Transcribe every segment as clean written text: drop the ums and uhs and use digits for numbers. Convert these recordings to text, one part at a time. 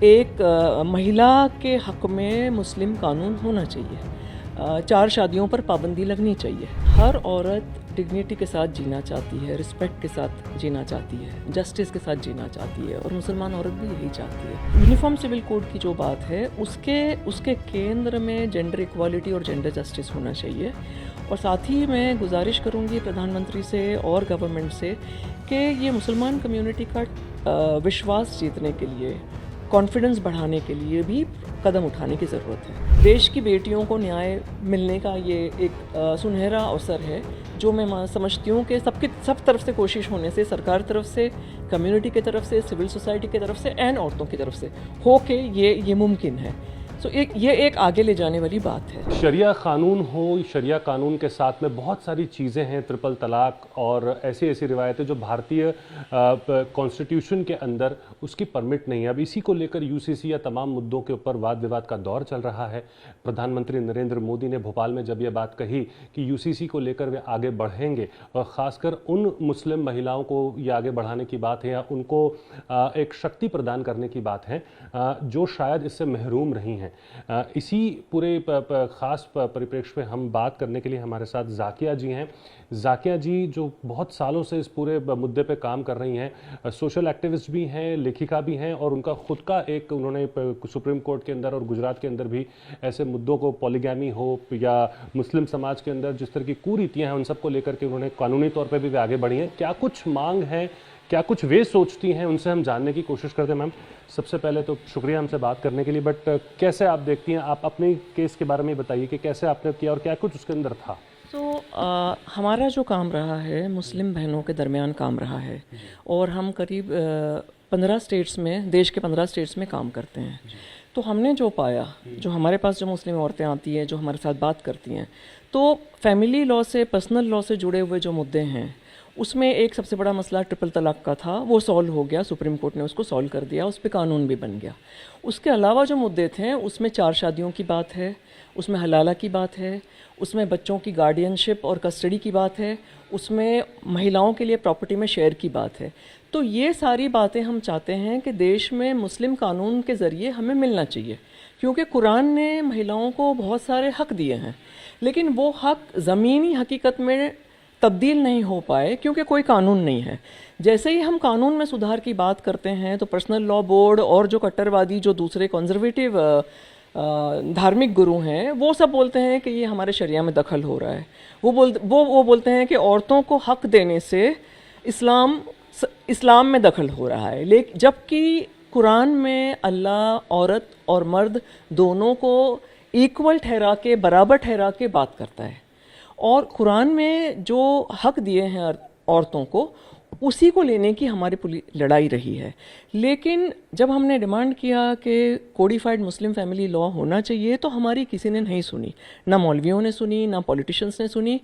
एक महिला के हक़ में मुस्लिम कानून होना चाहिए। 4 शादियों पर पाबंदी लगनी चाहिए। हर औरत डिग्निटी के साथ जीना चाहती है, रिस्पेक्ट के साथ जीना चाहती है, जस्टिस के साथ जीना चाहती है, और मुसलमान औरत भी यही चाहती है। यूनिफॉर्म सिविल कोड की जो बात है उसके केंद्र में जेंडर इक्वालिटी और जेंडर जस्टिस होना चाहिए। और साथ ही मैं गुजारिश करूंगी प्रधानमंत्री से और गवर्नमेंट से कि ये मुसलमान कम्युनिटी का विश्वास जीतने के लिए, कॉन्फिडेंस बढ़ाने के लिए भी कदम उठाने की ज़रूरत है। देश की बेटियों को न्याय मिलने का ये एक सुनहरा अवसर है, जो मैं समझती हूँ कि सब तरफ से कोशिश होने से, सरकार तरफ से, कम्युनिटी की तरफ से, सिविल सोसाइटी की तरफ से एंड औरतों की तरफ से हो के ये मुमकिन है। ये एक आगे ले जाने वाली बात है। शरिया कानून हो, शरिया कानून के साथ में बहुत सारी चीज़ें हैं, ट्रिपल तलाक और ऐसी ऐसी रिवायतें जो भारतीय कॉन्स्टिट्यूशन के अंदर उसकी परमिट नहीं है। अब इसी को लेकर यूसीसी या तमाम मुद्दों के ऊपर वाद विवाद का दौर चल रहा है। प्रधानमंत्री नरेंद्र मोदी ने भोपाल में जब यह बात कही कि यूसीसी को लेकर वे आगे बढ़ेंगे और ख़ासकर उन मुस्लिम महिलाओं को ये आगे बढ़ाने की बात है या उनको एक शक्ति प्रदान करने की बात है जो शायद इससे महरूम रही हैं। इसी पूरे ख़ास परिप्रेक्ष्य में हम बात करने के लिए हमारे साथ ज़ाकिया जी हैं। ज़ाकिया जी जो बहुत सालों से इस पूरे मुद्दे पे काम कर रही हैं, सोशल एक्टिविस्ट भी हैं, लेखिका भी हैं, और उनका खुद का एक उन्होंने सुप्रीम कोर्ट के अंदर और गुजरात के अंदर भी ऐसे मुद्दों को, पॉलीगैमी हो या मुस्लिम समाज के अंदर जिस तरह की कुरीतियाँ हैं उन सबको लेकर के उन्होंने कानूनी तौर पर भी आगे बढ़ी हैं। क्या कुछ मांग है, क्या कुछ वे सोचती हैं, उनसे हम जानने की कोशिश करते हैं। मैम, सबसे पहले तो शुक्रिया हमसे बात करने के लिए, बट कैसे आप देखती हैं, आप अपने केस के बारे में बताइए कि कैसे आपने किया और क्या कुछ उसके अंदर था। हमारा जो काम रहा है मुस्लिम बहनों के दरमियान काम रहा है, और हम करीब 15 स्टेट्स में, देश के 15 स्टेट्स में काम करते हैं। तो हमने जो पाया, जो हमारे पास जो मुस्लिम औरतें आती हैं, जो हमारे साथ बात करती हैं, तो फैमिली लॉ से, पर्सनल लॉ से जुड़े हुए जो मुद्दे हैं उसमें एक सबसे बड़ा मसला ट्रिपल तलाक का था, वो सॉल्व हो गया, सुप्रीम कोर्ट ने उसको सॉल्व कर दिया, उस पर कानून भी बन गया। उसके अलावा जो मुद्दे थे उसमें 4 शादियों की बात है, उसमें हलाला की बात है, उसमें बच्चों की गार्डियनशिप और कस्टडी की बात है, उसमें महिलाओं के लिए प्रॉपर्टी में शेयर की बात है। तो ये सारी बातें हम चाहते हैं कि देश में मुस्लिम कानून के ज़रिए हमें मिलना चाहिए, क्योंकि कुरान ने महिलाओं को बहुत सारे हक़ दिए हैं, लेकिन वो हक़ ज़मीनी हकीकत में तब्दील नहीं हो पाए क्योंकि कोई कानून नहीं है। जैसे ही हम कानून में सुधार की बात करते हैं तो पर्सनल लॉ बोर्ड और जो कट्टरवादी, जो दूसरे कंजर्वेटिव धार्मिक गुरु हैं, वो सब बोलते हैं कि ये हमारे शरिया में दखल हो रहा है। वो बोलते हैं कि औरतों को हक़ देने से इस्लाम में दखल हो रहा है, लेकिन जबकि कुरान में अल्लाह औरत और मर्द दोनों को इक्वल ठहरा के, बराबर ठहरा के बात करता है, और कुरान में जो हक़ दिए हैं औरतों को, उसी को लेने की हमारी लड़ाई रही है। लेकिन जब हमने डिमांड किया कि कोडिफाइड मुस्लिम फैमिली लॉ होना चाहिए, तो हमारी किसी ने नहीं सुनी, ना मौलवियों ने सुनी, ना पॉलिटिशियंस ने सुनी।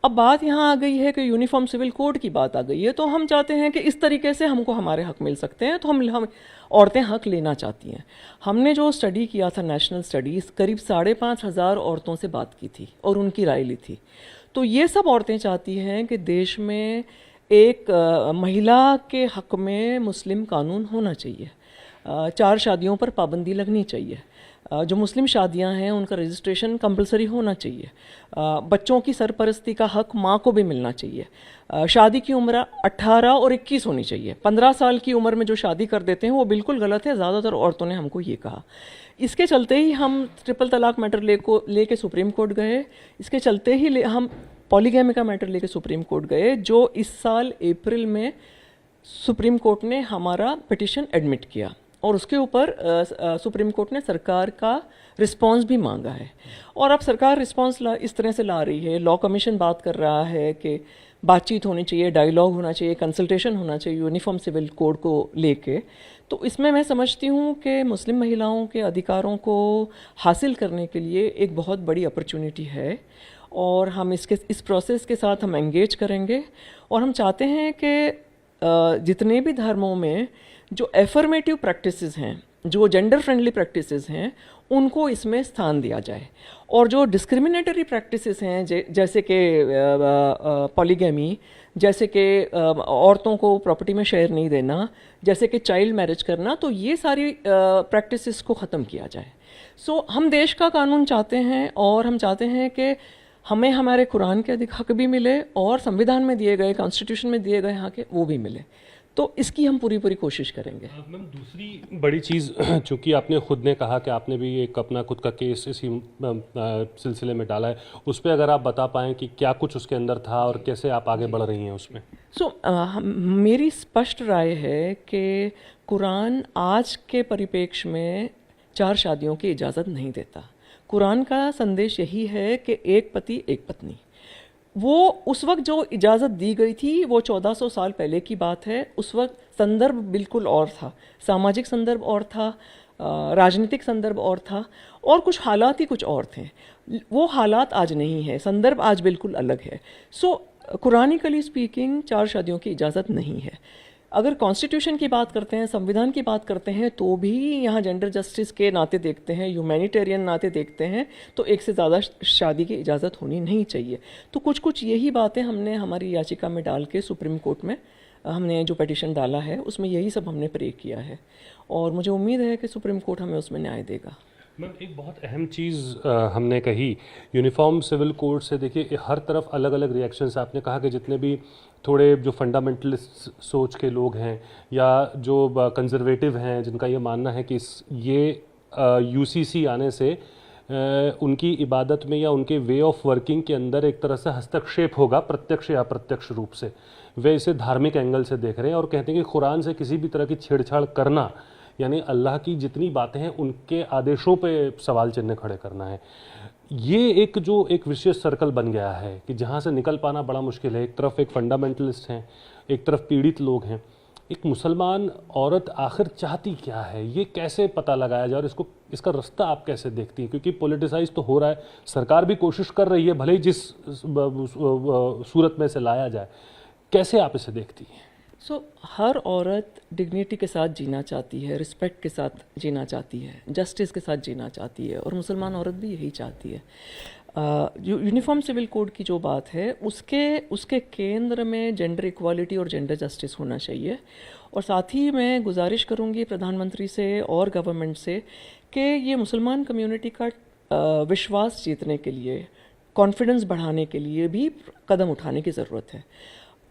अब बात यहाँ आ गई है कि यूनिफॉर्म सिविल कोड की बात आ गई है, तो हम चाहते हैं कि इस तरीके से हमको हमारे हक़ मिल सकते हैं, तो हम औरतें हक़ लेना चाहती हैं। हमने जो स्टडी किया था, नेशनल स्टडीज़, करीब 5,500 औरतों से बात की थी और उनकी राय ली थी। तो ये सब औरतें चाहती हैं कि देश में एक महिला के हक़ में मुस्लिम कानून होना चाहिए। 4 शादियों पर पाबंदी लगनी चाहिए। जो मुस्लिम शादियां हैं उनका रजिस्ट्रेशन कंपलसरी होना चाहिए। बच्चों की सरपरस्ती का हक़ माँ को भी मिलना चाहिए। शादी की उम्र 18 और 21 होनी चाहिए। 15 साल की उम्र में जो शादी कर देते हैं वो बिल्कुल गलत है। ज़्यादातर औरतों ने हमको ये कहा। इसके चलते ही हम ट्रिपल तलाक मैटर लेके सुप्रीम कोर्ट गए। इसके चलते ही हम पॉलीगैमी का मैटर लेके सुप्रीम कोर्ट गए, जो इस साल अप्रैल में सुप्रीम कोर्ट ने हमारा पिटिशन एडमिट किया, और उसके ऊपर सुप्रीम कोर्ट ने सरकार का रिस्पांस भी मांगा है। और अब सरकार रिस्पांस इस तरह से ला रही है, लॉ कमीशन बात कर रहा है कि बातचीत होनी चाहिए, डायलॉग होना चाहिए, कंसल्टेशन होना चाहिए यूनिफॉर्म सिविल कोड को लेके। तो इसमें मैं समझती हूँ कि मुस्लिम महिलाओं के अधिकारों को हासिल करने के लिए एक बहुत बड़ी अपॉर्चुनिटी है, और हम इस प्रोसेस के साथ हम एंगेज करेंगे। और हम चाहते हैं कि जितने भी धर्मों में जो एफर्मेटिव प्रैक्टिसेस हैं, जो जेंडर फ्रेंडली प्रैक्टिसेस हैं, उनको इसमें स्थान दिया जाए। और जो डिस्क्रिमिनेटरी प्रैक्टिसेस हैं जैसे कि पॉलीगैमी, जैसे कि औरतों को प्रॉपर्टी में शेयर नहीं देना, जैसे कि चाइल्ड मैरिज करना, तो ये सारी प्रैक्टिसेस को ख़त्म किया जाए। सो हम देश का कानून चाहते हैं और हम चाहते हैं कि हमें हमारे कुरान के अधिक हक भी मिले और संविधान में दिए गए, कॉन्स्टिट्यूशन में दिए गए हक वो भी मिले। तो इसकी हम पूरी कोशिश करेंगे। मैम, दूसरी बड़ी चीज़ चूँकि आपने खुद ने कहा कि आपने भी एक अपना खुद का केस इसी सिलसिले में डाला है, उस पर अगर आप बता पाएँ कि क्या कुछ उसके अंदर था और कैसे आप आगे बढ़ रही हैं उसमें। मेरी स्पष्ट राय है कि कुरान आज के परिप्रेक्ष्य में 4 शादियों की इजाज़त नहीं देता। कुरान का संदेश यही है कि एक पति एक पत्नी। वो उस वक्त जो इजाज़त दी गई थी वो 1400 साल पहले की बात है। उस वक्त संदर्भ बिल्कुल और था, सामाजिक संदर्भ और था, राजनीतिक संदर्भ और था, और कुछ हालात ही कुछ और थे। वो हालात आज नहीं है, संदर्भ आज बिल्कुल अलग है। सो कुरानिकली स्पीकिंग 4 शादियों की इजाज़त नहीं है। अगर कॉन्स्टिट्यूशन की बात करते हैं, संविधान की बात करते हैं, तो भी यहाँ जेंडर जस्टिस के नाते देखते हैं, ह्यूमैनिटेरियन नाते देखते हैं, तो एक से ज़्यादा शादी की इजाज़त होनी नहीं चाहिए। तो कुछ यही बातें हमने हमारी याचिका में डाल के सुप्रीम कोर्ट में हमने जो पिटीशन डाला है उसमें यही सब हमने प्रे किया है, और मुझे उम्मीद है कि सुप्रीम कोर्ट हमें उसमें न्याय देगा। मैम, एक बहुत अहम चीज़ हमने कही यूनिफॉर्म सिविल कोड से। देखिए, हर तरफ अलग अलग रिएक्शंस। आपने कहा कि जितने भी थोड़े जो फंडामेंटलिस्ट सोच के लोग हैं या जो कंजर्वेटिव हैं, जिनका ये मानना है कि ये यूसीसी आने से उनकी इबादत में या उनके वे ऑफ वर्किंग के अंदर एक तरह से हस्तक्षेप होगा, प्रत्यक्ष या अप्रत्यक्ष रूप से, वे इसे धार्मिक एंगल से देख रहे हैं और कहते हैं कि कुरान से किसी भी तरह की छेड़छाड़ करना यानी अल्लाह की जितनी बातें हैं उनके आदेशों पे सवाल चिन्ह खड़े करना है। ये एक विशेष सर्कल बन गया है कि जहाँ से निकल पाना बड़ा मुश्किल है। एक तरफ एक फंडामेंटलिस्ट हैं, एक तरफ पीड़ित लोग हैं। एक मुसलमान औरत आखिर चाहती क्या है, ये कैसे पता लगाया जाए और इसका रास्ता आप कैसे देखती हैं? क्योंकि पॉलिटिसाइज तो हो रहा है, सरकार भी कोशिश कर रही है, भले ही जिस सूरत में से लाया जाए। कैसे आप इसे देखती हैं? हर औरत डिग्निटी के साथ जीना चाहती है, रिस्पेक्ट के साथ जीना चाहती है, जस्टिस के साथ जीना चाहती है, और मुसलमान औरत भी यही चाहती है। यूनिफॉर्म सिविल कोड की जो बात है उसके केंद्र में जेंडर इक्वालिटी और जेंडर जस्टिस होना चाहिए। और साथ ही मैं गुजारिश करूंगी प्रधानमंत्री से और गवर्नमेंट से कि ये मुसलमान कम्युनिटी का विश्वास जीतने के लिए, कॉन्फिडेंस बढ़ाने के लिए भी कदम उठाने की ज़रूरत है।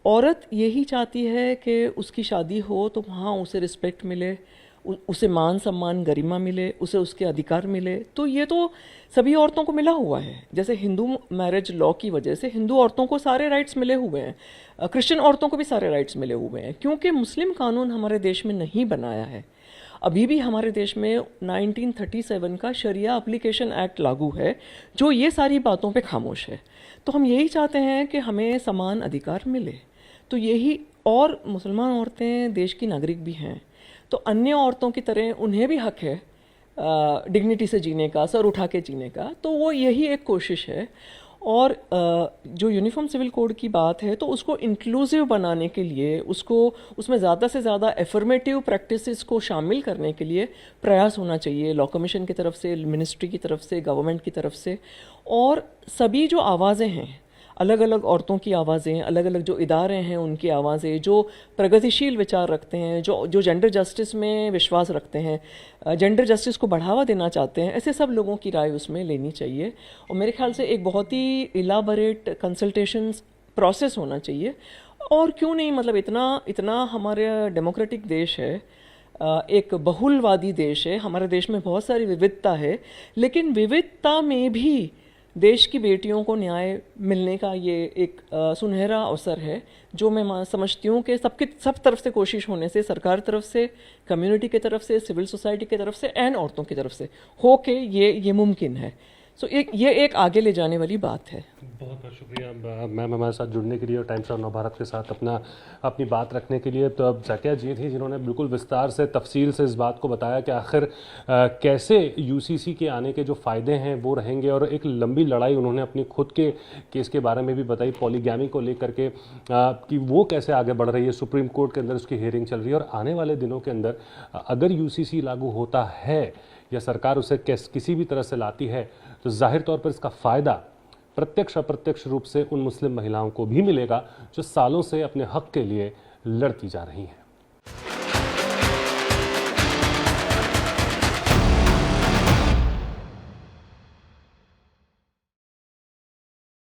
औरत यही चाहती है कि उसकी शादी हो तो वहाँ उसे रिस्पेक्ट मिले, उसे मान सम्मान गरिमा मिले, उसे उसके अधिकार मिले। तो ये तो सभी औरतों को मिला हुआ है। जैसे हिंदू मैरिज लॉ की वजह से हिंदू औरतों को सारे राइट्स मिले हुए हैं, क्रिश्चियन औरतों को भी सारे राइट्स मिले हुए हैं। क्योंकि मुस्लिम कानून हमारे देश में नहीं बनाया है। अभी भी हमारे देश में 1937 का शरिया एप्लीकेशन एक्ट लागू है जो ये सारी बातों पे खामोश है। तो हम यही चाहते हैं कि हमें समान अधिकार मिले। तो यही, और मुसलमान औरतें देश की नागरिक भी हैं, तो अन्य औरतों की तरह उन्हें भी हक है डिग्निटी से जीने का, सर उठा के जीने का। तो वो यही एक कोशिश है। और जो यूनिफॉर्म सिविल कोड की बात है तो उसको इंक्लूसिव बनाने के लिए, उसमें ज़्यादा से ज़्यादा एफर्मेटिव प्रैक्टिसेस को शामिल करने के लिए प्रयास होना चाहिए, लॉ कमीशन की तरफ से, मिनिस्ट्री की तरफ से, गवर्नमेंट की तरफ से। और सभी जो आवाज़ें हैं, अलग अलग औरतों की आवाज़ें, अलग अलग जो इदारे हैं उनकी आवाज़ें, जो प्रगतिशील विचार रखते हैं, जो जेंडर जस्टिस में विश्वास रखते हैं, जेंडर जस्टिस को बढ़ावा देना चाहते हैं, ऐसे सब लोगों की राय उसमें लेनी चाहिए। और मेरे ख्याल से एक बहुत ही इलाबरेट कंसल्टेशन प्रोसेस होना चाहिए। और क्यों नहीं, मतलब इतना हमारे डेमोक्रेटिक देश है, एक बहुलवादी देश है, हमारे देश में बहुत सारी विविधता है, लेकिन विविधता में भी देश की बेटियों को न्याय मिलने का ये एक सुनहरा अवसर है, जो मैं समझती हूँ कि सब तरफ से कोशिश होने से, सरकार तरफ से, कम्युनिटी की तरफ से, सिविल सोसाइटी की तरफ से एंड औरतों की तरफ से हो के ये मुमकिन है। सो ये एक आगे ले जाने वाली बात है। बहुत बहुत शुक्रिया मैम हमारे साथ जुड़ने के लिए और टाइम्स ऑफ नवभारत के साथ अपनी बात रखने के लिए। तो अब जाकिया जी थी जिन्होंने बिल्कुल विस्तार से तफसील से इस बात को बताया कि आखिर कैसे यूसीसी के आने के जो फ़ायदे हैं वो रहेंगे, और एक लंबी लड़ाई उन्होंने अपनी खुद के केस के बारे में भी बताई, पॉलीगैमी को लेकर के कि वो कैसे आगे बढ़ रही है, सुप्रीम कोर्ट के अंदर उसकी हियरिंग चल रही है, और आने वाले दिनों के अंदर अगर यूसीसी लागू होता है या सरकार उसे किसी भी तरह से लाती है तो जाहिर तौर पर इसका फ़ायदा प्रत्यक्ष अप्रत्यक्ष रूप से उन मुस्लिम महिलाओं को भी मिलेगा जो सालों से अपने हक के लिए लड़ती जा रही हैं।